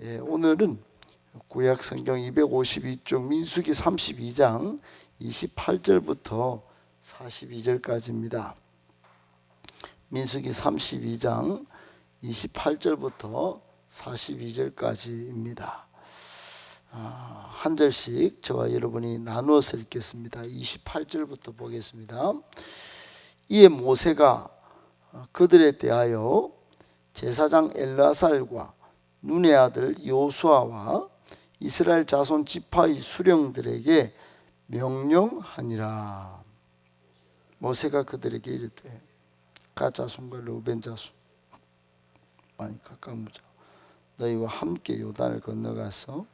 오늘은 구약 성경 252쪽 민수기 32장 28절부터 42절까지입니다. 민수기 32장 28절부터 42절까지입니다. 한 절씩 저와 여러분이 나누어서 읽겠습니다. 28절부터 보겠습니다. 이에 모세가 그들에 대하여 제사장 엘르아살과 눈의 아들 여호수아와 이스라엘 자손 지파의 수령들에게 명령하니라. 모세가 그들에게 이르되 갓 자손과 르우벤 자손 많이 가까운 자 너희와 함께 요단을 건너가서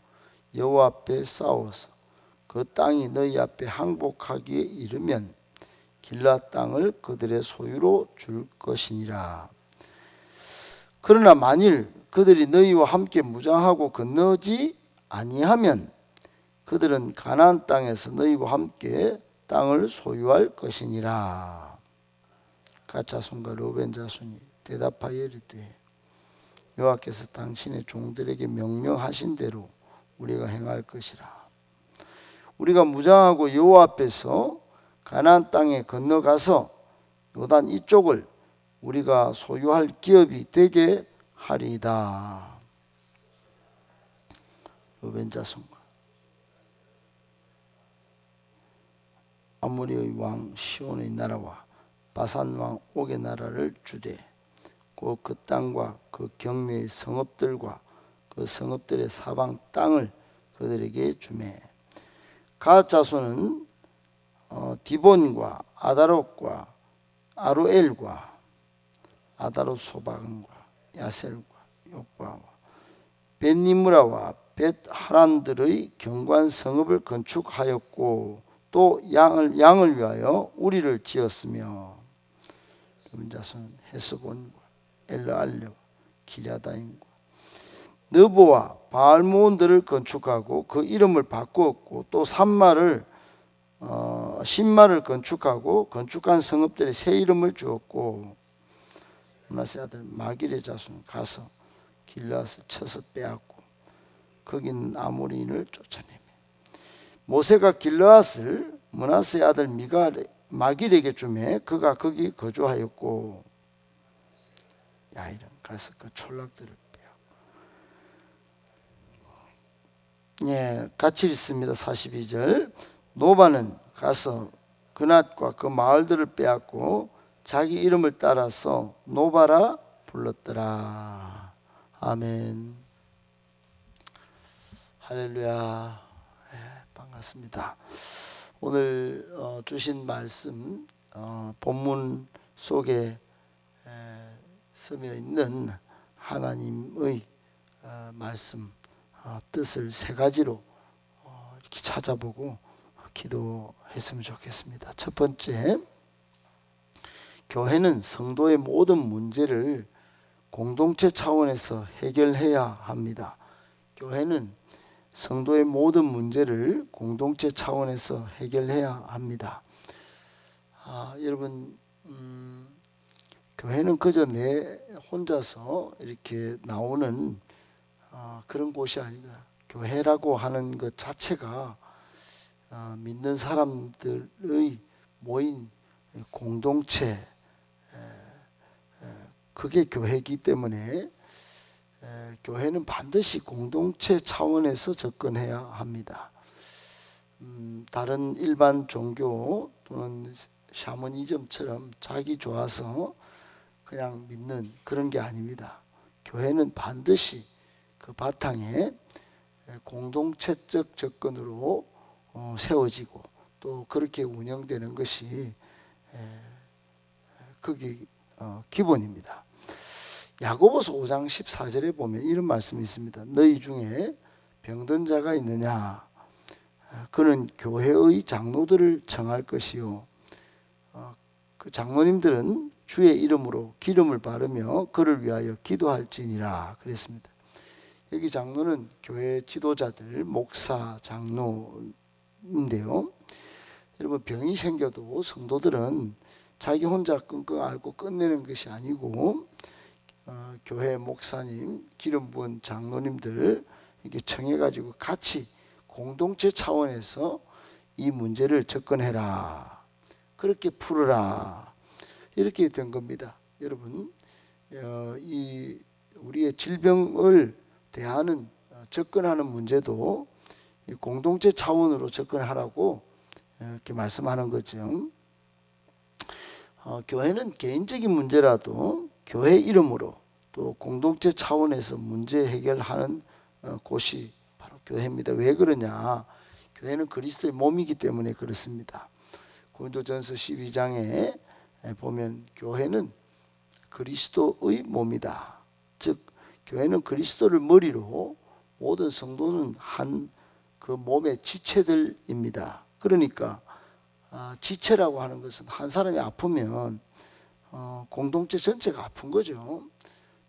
여호와 앞에 싸워서 그 땅이 너희 앞에 항복하기에 이르면 길앗 땅을 그들의 소유로 줄 것이니라. 그러나 만일 그들이 너희와 함께 무장하고 건너지 아니하면 그들은 가나안 땅에서 너희와 함께 땅을 소유할 것이니라. 갓 자손과 르우벤 자손이 대답하여 이르되 여호와께서 당신의 종들에게 명령하신 대로 우리가 행할 것이라. 우리가 무장하고 여호와 앞에서 가나안 땅에 건너가서 요단 이쪽을 우리가 소유할 기업이 되게 하리이다. 르우벤 자손과 아모리의 왕 시온의 나라와 바산 왕 옥의 나라를 주되 곧 그 땅과 그 경내의 성읍들과 그 성읍들의 사방 땅을 그들에게 주매 갓 자손은 디본과 아다롯과 아로엘과 아다롯 소박과 야셀과 욕바와 벳니므라와 벳하란들의 경관 성읍을 건축하였고 또 양을 위하여 우리를 지었으며 르우벤 자손은 헤스본과 엘르알레와 기랴다임과 느보와 바알모온들을 건축하고 그 이름을 바꾸었고 또 신마를 건축하고 건축한 성읍들의 새 이름을 주었고 므낫세 아들 마길의 자손은 가서 길앗을 쳐서 빼앗고 거기 있는 아모리인을 쫓아내매 모세가 길앗을 므낫세 아들 마길에게 주매 그가 거기 거주하였고 야일은 가서 그 촌락들을 빼앗고 같이 읽습니다. 42절 노바는 가서 그낫과 그 마을들을 빼앗고 자기 이름을 따라서 노바라 불렀더라. 아멘. 할렐루야. 반갑습니다. 오늘 주신 말씀 본문 속에 쓰여 있는 하나님의 말씀 뜻을 세 가지로 이렇게 찾아보고 기도했으면 좋겠습니다. 첫 번째, 교회는 성도의 모든 문제를 공동체 차원에서 해결해야 합니다. 교회는 성도의 모든 문제를 공동체 차원에서 해결해야 합니다. 여러분, 교회는 그저 내 혼자서 이렇게 나오는 그런 곳이 아닙니다. 교회라고 하는 것 자체가 믿는 사람들의 모인 공동체, 그게 교회이기 때문에 교회는 반드시 공동체 차원에서 접근해야 합니다. 다른 일반 종교 또는 샤머니즘처럼 자기 좋아서 그냥 믿는 그런 게 아닙니다. 교회는 반드시 그 바탕에 공동체적 접근으로 세워지고 또 그렇게 운영되는 것이 그게 기본입니다. 야고보서 5장 14절에 보면 이런 말씀이 있습니다. 너희 중에 병든 자가 있느냐? 그는 교회의 장로들을 청할 것이요. 그 장로님들은 주의 이름으로 기름을 바르며 그를 위하여 기도할지니라 그랬습니다. 여기 장로는 교회 지도자들, 목사, 장로인데요. 여러분, 병이 생겨도 성도들은 자기 혼자 끙끙 앓고 끝내는 것이 아니고 교회 목사님, 기름 부은 장로님들 이렇게 청해가지고 같이 공동체 차원에서 이 문제를 접근해라, 그렇게 풀어라, 이렇게 된 겁니다. 여러분, 이 우리의 질병을 대하는 접근하는 문제도 공동체 차원으로 접근하라고 이렇게 말씀하는 거죠. 교회는 개인적인 문제라도 교회 이름으로 또 공동체 차원에서 문제 해결하는 곳이 바로 교회입니다. 왜 그러냐? 교회는 그리스도의 몸이기 때문에 그렇습니다. 고린도전서 12장에 보면 교회는 그리스도의 몸이다. 즉 교회는 그리스도를 머리로 모든 성도는 한 그 몸의 지체들입니다. 그러니까 지체라고 하는 것은 한 사람이 아프면 공동체 전체가 아픈 거죠.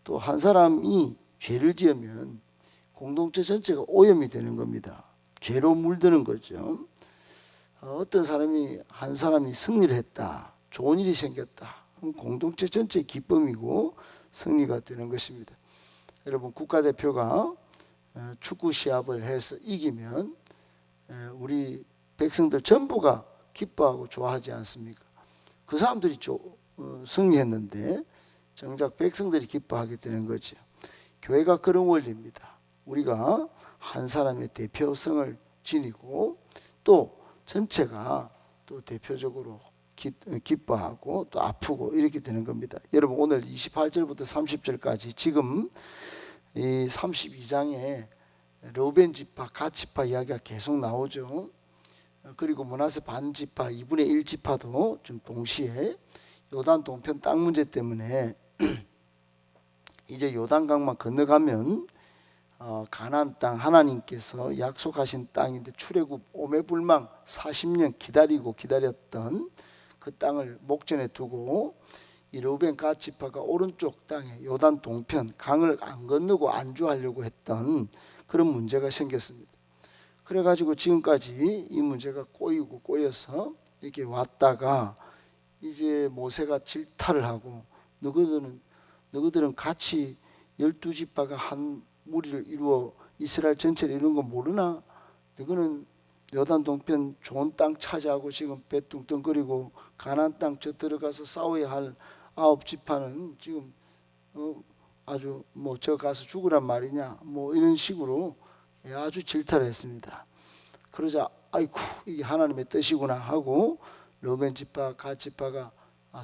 또 한 사람이 죄를 지으면 공동체 전체가 오염이 되는 겁니다. 죄로 물드는 거죠. 어떤 사람이 한 사람이 승리를 했다, 좋은 일이 생겼다, 공동체 전체의 기쁨이고 승리가 되는 것입니다. 여러분, 국가대표가 축구 시합을 해서 이기면 우리 백성들 전부가 기뻐하고 좋아하지 않습니까? 그 사람들이 승리했는데 정작 백성들이 기뻐하게 되는 거죠. 교회가 그런 원리입니다. 우리가 한 사람의 대표성을 지니고 또 전체가 또 대표적으로 기뻐하고 또 아프고 이렇게 되는 겁니다. 여러분, 오늘 28절부터 30절까지 지금 이 32장에 르우벤 지파, 갓 지파 이야기가 계속 나오죠. 그리고 므낫세 반 지파, 2분의 1 지파도 좀 동시에 요단 동편 땅 문제 때문에 이제 요단강만 건너가면 가나안 땅, 하나님께서 약속하신 땅인데 출애굽 오매불망 40년 기다렸던 그 땅을 목전에 두고 이 르우벤 갓 지파가 오른쪽 땅에 요단 동편 강을 안 건너고 안주하려고 했던 그런 문제가 생겼습니다. 그래가지고 지금까지 이 문제가 꼬여서 이렇게 왔다가 이제 모세가 질타를 하고 너희들은 같이 12지파가 한 무리를 이루어 이스라엘 전체를 이루는 거 모르나? 너희는 요단 동편 좋은 땅 차지하고 지금 배 뚱뚱거리고 가나안 땅 저 들어가서 싸워야 할 9지파는 지금 아주 저 가서 죽으란 말이냐, 이런 식으로 아주 질타를 했습니다. 그러자 아이고 이게 하나님의 뜻이구나 하고 르우벤 지파, 갓 지파가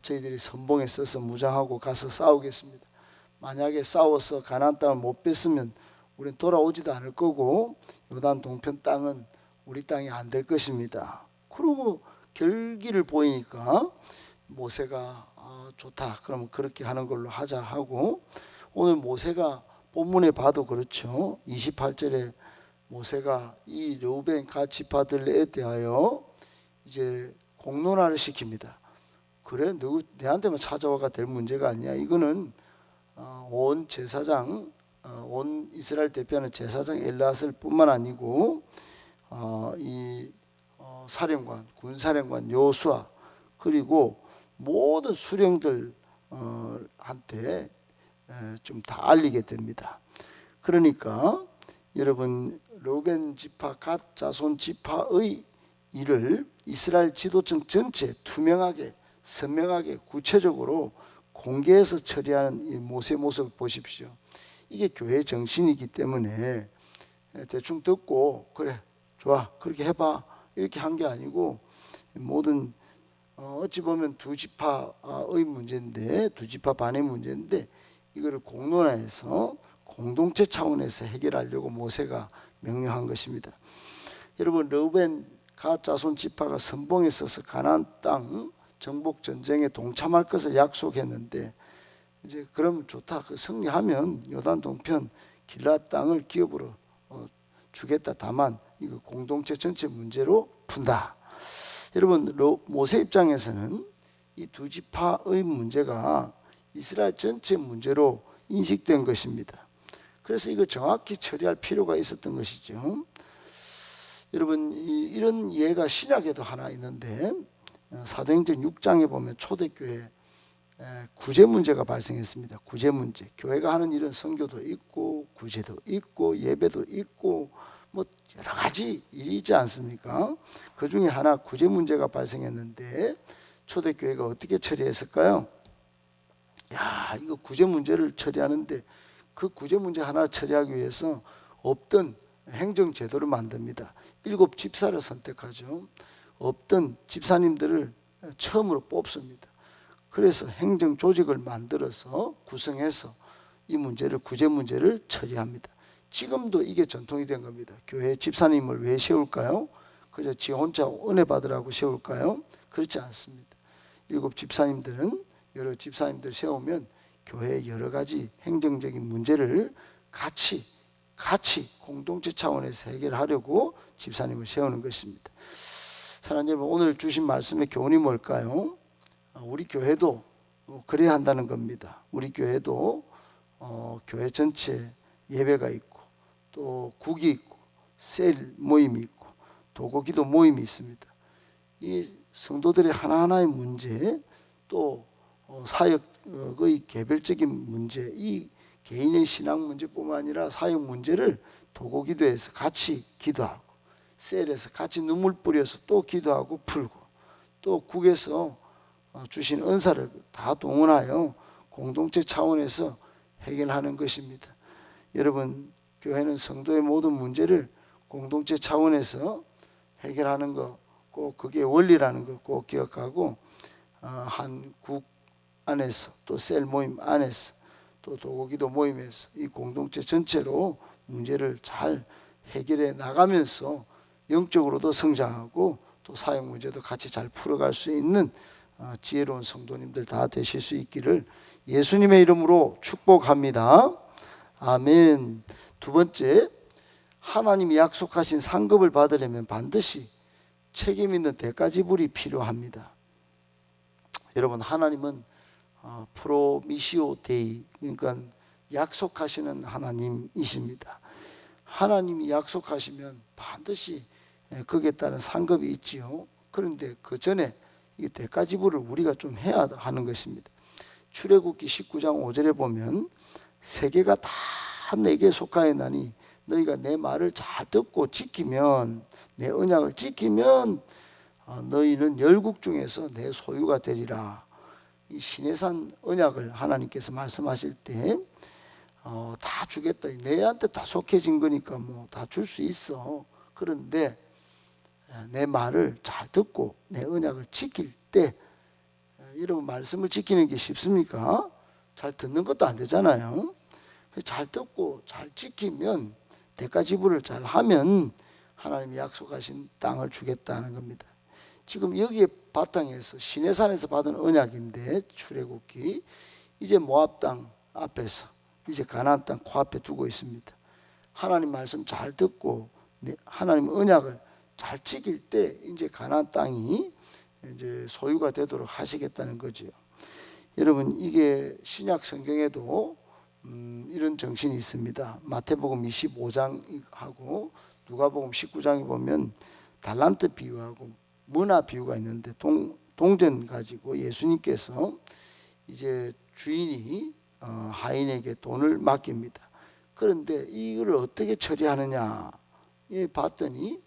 저희들이 선봉에 써서 무장하고 가서 싸우겠습니다. 만약에 싸워서 가나안 땅을 못 뺐으면 우리는 돌아오지도 않을 거고 요단 동편 땅은 우리 땅이 안 될 것입니다. 그러고 결기를 보이니까 모세가 좋다, 그러면 그렇게 하는 걸로 하자 하고, 오늘 모세가 본문에 봐도 그렇죠. 28절에 모세가 이 르우벤 갓 지파들에 대하여 이제 공론화를 시킵니다. 그래, 너 내한테만 찾아와가 될 문제가 아니야. 이거는 온 제사장, 온 이스라엘 대표하는 제사장 엘르아살 뿐만 아니고 이 사령관, 군사령관 여호수아, 그리고 모든 수령들 한테 좀 다 알리게 됩니다. 그러니까 여러분, 르우벤 지파, 갓 자손 지파의 일을 이스라엘 지도층 전체 투명하게, 선명하게, 구체적으로 공개해서 처리하는 이 모세 모습을 보십시오. 이게 교회의 정신이기 때문에 대충 듣고 그래 좋아 그렇게 해봐 이렇게 한 게 아니고, 모든 어찌 보면 두 지파의 문제인데, 두 지파 반의 문제인데 이거를 공론화해서 공동체 차원에서 해결하려고 모세가 명령한 것입니다. 여러분, 르우벤 갓 자손 지파가 선봉에 서서 가나안 땅 정복 전쟁에 동참할 것을 약속했는데, 이제 그럼 좋다, 그 승리하면 요단 동편 길앗 땅을 기업으로 주겠다. 다만 이거 공동체 전체 문제로 푼다. 여러분, 모세 입장에서는 이 두 지파의 문제가 이스라엘 전체 문제로 인식된 것입니다. 그래서 이거 정확히 처리할 필요가 있었던 것이죠. 여러분, 이런 예가 신약에도 하나 있는데 사도행전 6장에 보면 초대교회 구제 문제가 발생했습니다. 구제 문제. 교회가 하는 일은 선교도 있고 구제도 있고 예배도 있고 뭐 여러 가지 일이 있지 않습니까? 그 중에 하나 구제 문제가 발생했는데 초대교회가 어떻게 처리했을까요? 야, 이거 구제 문제를 처리하는데 그 구제 문제 하나 처리하기 위해서 없던 행정 제도를 만듭니다. 7 집사를 선택하죠. 없던 집사님들을 처음으로 뽑습니다. 그래서 행정 조직을 만들어서 구성해서 이 문제를 구제 문제를 처리합니다. 지금도 이게 전통이 된 겁니다. 교회 집사님을 왜 세울까요? 그저 지 혼자 은혜 받으라고 세울까요? 그렇지 않습니다. 7 집사님들은 여러 집사님들 세우면 교회의 여러 가지 행정적인 문제를 같이 공동체 차원에서 해결하려고 집사님을 세우는 것입니다. 사랑하는 여러분, 오늘 주신 말씀의 교훈이 뭘까요? 우리 교회도 그래야 한다는 겁니다. 우리 교회도 교회 전체 예배가 있고 또 국이 있고 셀 모임이 있고 도고기도 모임이 있습니다. 이 성도들의 하나하나의 문제 또 사역의 개별적인 문제, 이 개인의 신앙 문제뿐만 아니라 사역 문제를 도고기도에서 같이 기도하고 셀에서 같이 눈물 뿌려서 또 기도하고 풀고 또 국에서 주신 은사를 다 동원하여 공동체 차원에서 해결하는 것입니다. 여러분, 교회는 성도의 모든 문제를 공동체 차원에서 해결하는 거 꼭 그게 원리라는 거 꼭 기억하고 한 국 안에서 또 셀 모임 안에서 또 도고기도 모임에서 이 공동체 전체로 문제를 잘 해결해 나가면서 영적으로도 성장하고 또 사역 문제도 같이 잘 풀어갈 수 있는 지혜로운 성도님들 다 되실 수 있기를 예수님의 이름으로 축복합니다. 아멘. 두 번째, 하나님이 약속하신 상급을 받으려면 반드시 책임 있는 대가 지불이 필요합니다. 여러분, 하나님은 프로미시오 데이, 그러니까 약속하시는 하나님이십니다. 하나님이 약속하시면 반드시 거기에 따른 상급이 있지요. 그런데 그 전에 이 대가 지불을 우리가 좀 해야 하는 것입니다. 출애굽기 19장 5절에 보면 세계가 다 내게 속하였나니 너희가 내 말을 잘 듣고 지키면, 내 언약을 지키면 너희는 열국 중에서 내 소유가 되리라. 이 시내산 언약을 하나님께서 말씀하실 때 다 주겠다, 내한테 다 속해진 거니까 뭐 다 줄 수 있어. 그런데 내 말을 잘 듣고 내 언약을 지킬 때, 여러분, 말씀을 지키는 게 쉽습니까? 잘 듣는 것도 안 되잖아요. 잘 듣고 잘 지키면, 대가 지불을 잘 하면 하나님이 약속하신 땅을 주겠다는 겁니다. 지금 여기에 바탕에서 시내산에서 받은 언약인데, 출애굽기, 이제 모압 땅 앞에서 이제 가나안 땅 코앞에 두고 있습니다. 하나님 말씀 잘 듣고 하나님 언약을 잘 지킬 때 이제 가나안 땅이 이제 소유가 되도록 하시겠다는 거죠. 여러분, 이게 신약 성경에도 이런 정신이 있습니다. 마태복음 25장하고 누가복음 19장에 보면 달란트 비유하고 문화 비유가 있는데 동전 가지고 예수님께서 이제 주인이 하인에게 돈을 맡깁니다. 그런데 이걸 어떻게 처리하느냐 봤더니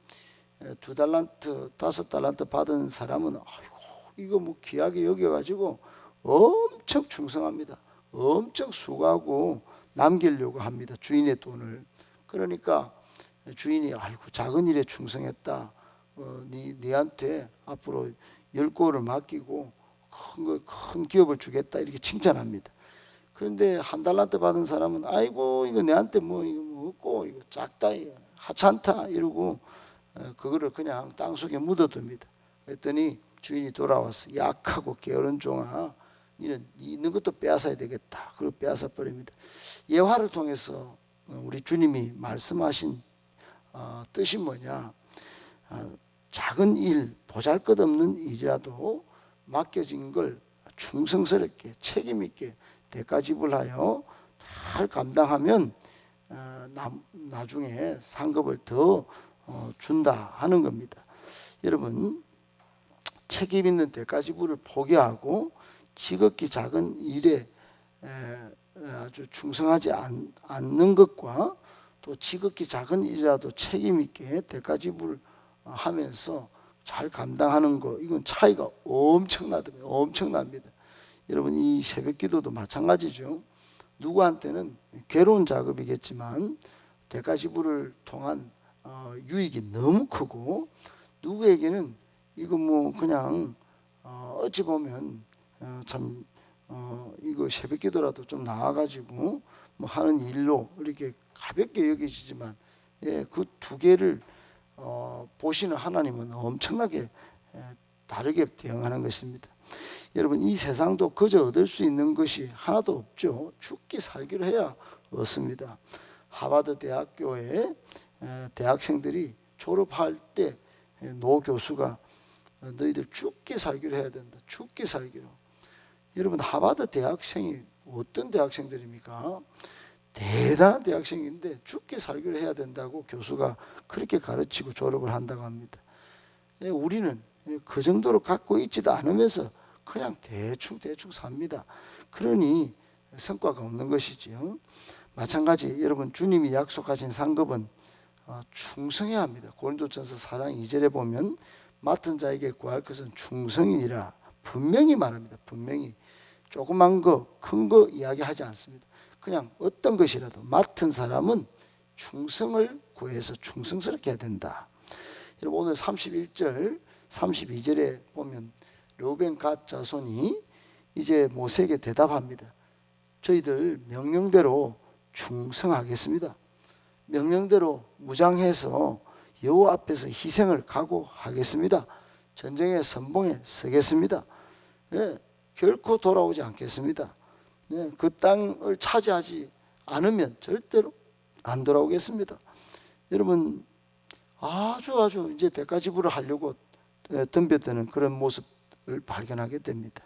2달란트, 5달란트 받은 사람은 아이고 이거 뭐 귀하게 여겨가지고 엄청 충성합니다. 엄청 수고하고 남기려고 합니다. 주인의 돈을. 그러니까 주인이 아이고 작은 일에 충성했다. 네한테 앞으로 10고를 맡기고 큰 기업을 주겠다 이렇게 칭찬합니다. 그런데 1달란트 받은 사람은 아이고 이거 내한테 뭐 이거 뭐 없고 이거 작다 이거 하찮다 이러고 그거를 그냥 땅속에 묻어둡니다. 그랬더니 주인이 돌아와서 약하고 게으른 종아, 너는 있는 것도 빼앗아야 되겠다. 그리고 빼앗아 버립니다. 예화를 통해서 우리 주님이 말씀하신 뜻이 뭐냐? 작은 일, 보잘것없는 일이라도 맡겨진 걸 충성스럽게 책임 있게 대가 지불하여 잘 감당하면 나중에 상급을 더 준다 하는 겁니다. 여러분, 책임 있는 대가 지불을 포기하고 지극히 작은 일에 아주 충성하지 않는 것과 또 지극히 작은 일이라도 책임 있게 대가 지불하면서 잘 감당하는 거, 이건 차이가 엄청납니다. 여러분, 이 새벽기도도 마찬가지죠. 누구한테는 괴로운 작업이겠지만 대가 지불을 통한 유익이 너무 크고, 누구에게는 이거 뭐 그냥 어찌 보면 참 이거 새벽기도라도 좀 나와가지고 뭐 하는 일로 이렇게 가볍게 여기지만, 그 두 개를 보시는 하나님은 엄청나게 다르게 대응하는 것입니다. 여러분, 이 세상도 그저 얻을 수 있는 것이 하나도 없죠. 죽기 살기로 해야 얻습니다. 하버드 대학교의 대학생들이 졸업할 때 노 교수가 너희들 죽기 살기로 해야 된다. 죽기 살기로. 여러분, 하버드 대학생이 어떤 대학생들입니까? 대단한 대학생인데 죽기 살기로 해야 된다고 교수가 그렇게 가르치고 졸업을 한다고 합니다. 우리는 그 정도로 갖고 있지도 않으면서 그냥 대충 삽니다. 그러니 성과가 없는 것이지요. 마찬가지, 여러분, 주님이 약속하신 상급은 충성해야 합니다. 고린도전서 4장 2절에 보면 맡은 자에게 구할 것은 충성이니라 분명히 말합니다. 분명히. 조그만 거, 큰 거 이야기하지 않습니다. 그냥 어떤 것이라도 맡은 사람은 충성을 구해서 충성스럽게 해야 된다. 여러분, 오늘 31절, 32절에 보면 르우벤 갓 자손이 이제 모세에게 대답합니다. 저희들 명령대로 충성하겠습니다. 명령대로 무장해서 여호와 앞에서 희생을 각오하겠습니다. 전쟁의 선봉에 서겠습니다. 결코 돌아오지 않겠습니다. 그 땅을 차지하지 않으면 절대로 안 돌아오겠습니다. 여러분, 아주 이제 대가 지불을 하려고 덤벼드는 그런 모습을 발견하게 됩니다.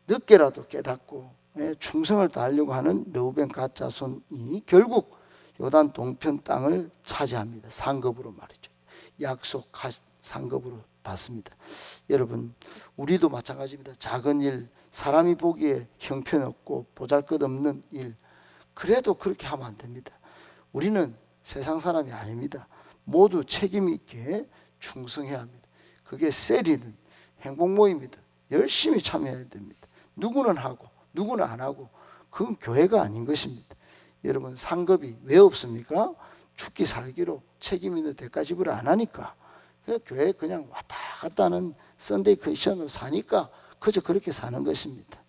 늦게라도 깨닫고 충성을 다하려고 하는 르우벤 갓 자손이 결국 요단 동편 땅을 차지합니다. 상급으로 말이죠. 약속 상급으로 받습니다. 여러분, 우리도 마찬가지입니다. 작은 일, 사람이 보기에 형편없고 보잘것없는 일, 그래도 그렇게 하면 안 됩니다. 우리는 세상 사람이 아닙니다. 모두 책임 있게 충성해야 합니다. 그게 셀이든 행복 모임이든 열심히 참여해야 됩니다. 누구는 하고 누구는 안 하고, 그건 교회가 아닌 것입니다. 여러분, 상급이 왜 없습니까? 죽기 살기로 책임 있는 대가 지불을 안 하니까. 교회 그냥 왔다 갔다 하는 썬데이 크리스천으로 사니까 그저 그렇게 사는 것입니다.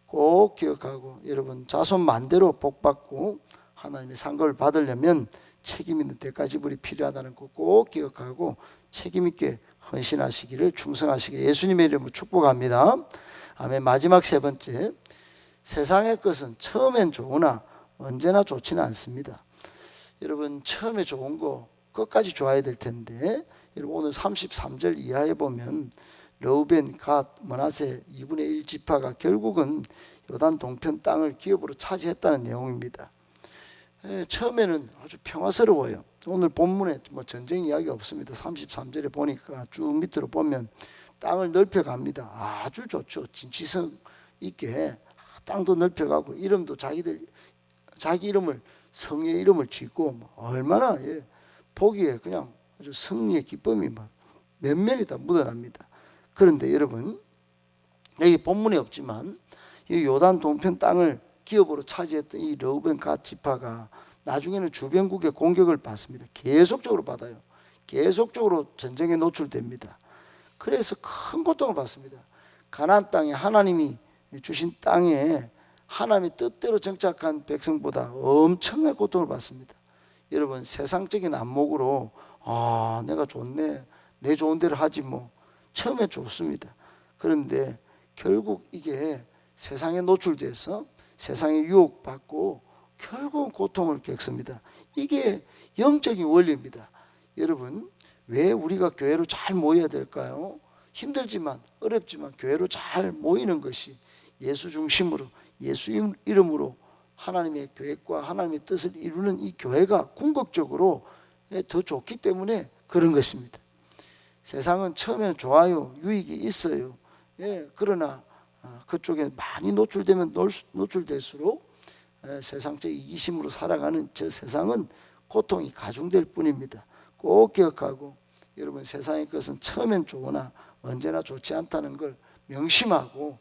꼭 기억하고, 여러분, 자손 만대로 복받고 하나님의 상급을 받으려면 책임 있는 대가 지불이 필요하다는 거 꼭 기억하고 책임 있게 헌신하시기를, 충성하시기를 예수님의 이름으로 축복합니다. 아멘. 마지막 세 번째, 세상의 것은 처음엔 좋으나 언제나 좋지는 않습니다. 여러분, 처음에 좋은 거 끝까지 좋아야 될 텐데, 여러분, 오늘 33절 이하에 보면 르우벤, 갓, 므낫세 2분의 1 지파가 결국은 요단 동편 땅을 기업으로 차지했다는 내용입니다. 처음에는 아주 평화스러워요. 오늘 본문에 뭐 전쟁 이야기 없습니다. 33절에 보니까 쭉 밑으로 보면 땅을 넓혀갑니다. 아주 좋죠. 진취성 있게 땅도 넓혀가고, 이름도 자기 이름을, 성의 이름을 짓고, 얼마나 보기에 그냥 아주 승리의 기쁨이 막 면면이 다 묻어납니다. 그런데 여러분, 여기 본문에 없지만 이 요단 동편 땅을 기업으로 차지했던 이 르우벤 갓 지파가 나중에는 주변국의 공격을 받습니다. 계속적으로 받아요. 계속적으로 전쟁에 노출됩니다. 그래서 큰 고통을 받습니다. 가나안 땅에, 하나님이 주신 땅에 하나님의 뜻대로 정착한 백성보다 엄청난 고통을 받습니다. 여러분, 세상적인 안목으로 내가 좋네, 내 좋은 대로 하지 뭐, 처음에 좋습니다. 그런데 결국 이게 세상에 노출돼서 세상에 유혹받고 결국 고통을 겪습니다. 이게 영적인 원리입니다. 여러분, 왜 우리가 교회로 잘 모여야 될까요? 힘들지만 어렵지만 교회로 잘 모이는 것이 예수 중심으로, 예수 이름으로 하나님의 계획과 하나님의 뜻을 이루는 이 교회가 궁극적으로 더 좋기 때문에 그런 것입니다. 세상은 처음에는 좋아요, 유익이 있어요. 그러나 그쪽에 많이 노출되면 노출될수록 세상적 이기심으로 살아가는 저 세상은 고통이 가중될 뿐입니다. 꼭 기억하고 여러분, 세상의 것은 처음엔 좋으나 언제나 좋지 않다는 걸 명심하고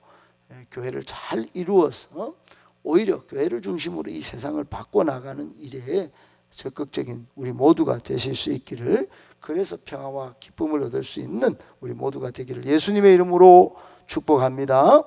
교회를 잘 이루어서 오히려 교회를 중심으로 이 세상을 바꿔나가는 일에 적극적인 우리 모두가 되실 수 있기를, 그래서 평화와 기쁨을 얻을 수 있는 우리 모두가 되기를 예수님의 이름으로 축복합니다.